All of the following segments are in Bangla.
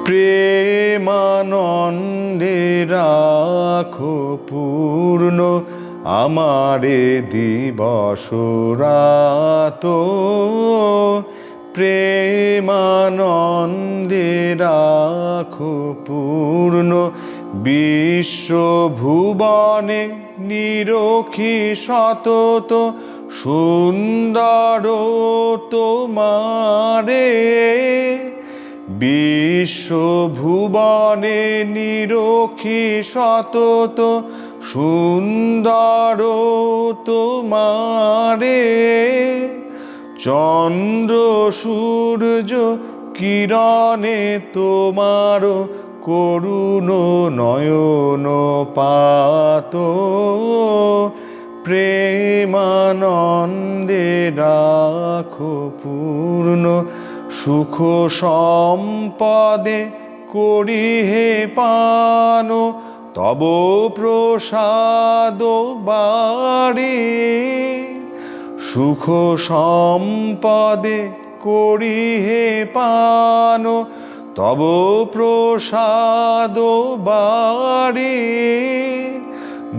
প্রেমানন্দে রাখো পূর্ণ আমারে দিবস রাত। প্রেমানন্দে রাখো পূর্ণ বিশ্বভুবনে নিরখি সতত সুন্দর তোমারে। বিশ্বভুবনে নিরখি সতত সুন্দর তোমারে। চন্দ্র সূর্য কিরণে তোমার করুণ নয়ন পাত। প্রেমানন্দে রাখো পূর্ণ সুখ সম্পদে করি হে পান তব প্রসাদ বাড়ি। সুখ সম্পদে করি হে পান তব প্রসাদ বাড়ি।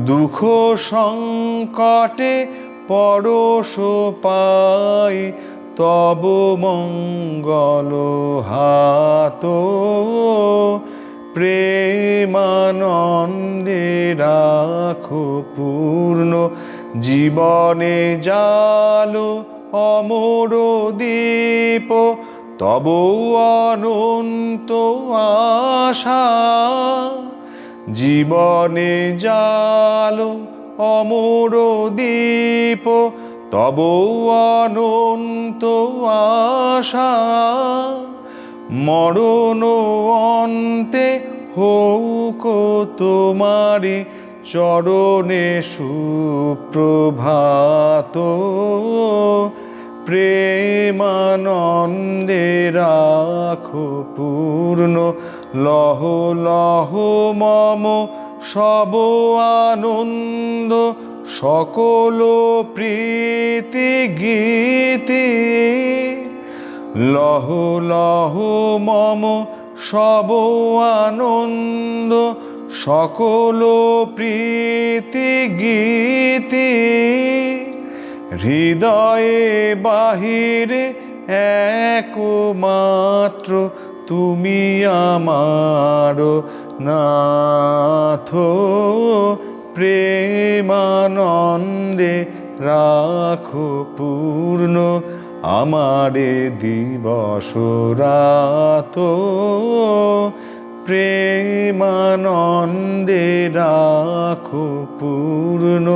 দুঃখ সংকটে পরশ পাই তব মঙ্গল হাত। প্রেমানন্দে রাখো পূর্ণ জীবনে জালো অমর দীপ তব অনন্ত আশা। জীবনে জালো অমর দীপ তব অনন্ত আশা। মরণ অন্তে হউক তোমারি চরণে সুপ্রভাত। প্রেমানন্দে রাখো পূর্ণ লহ লহ মম সব আনন্দ সকল প্রীতি গীতি। লহ লহ মম সব আনন্দ সকল প্রীতি গীতি। হৃদয়ে বাহিরে একমাত্র তুমি আমার নাথ। প্রেমানন্দে রাখো পূর্ণ আমারে দিবস রাত। প্রেমানন্দে রাখো পূর্ণ।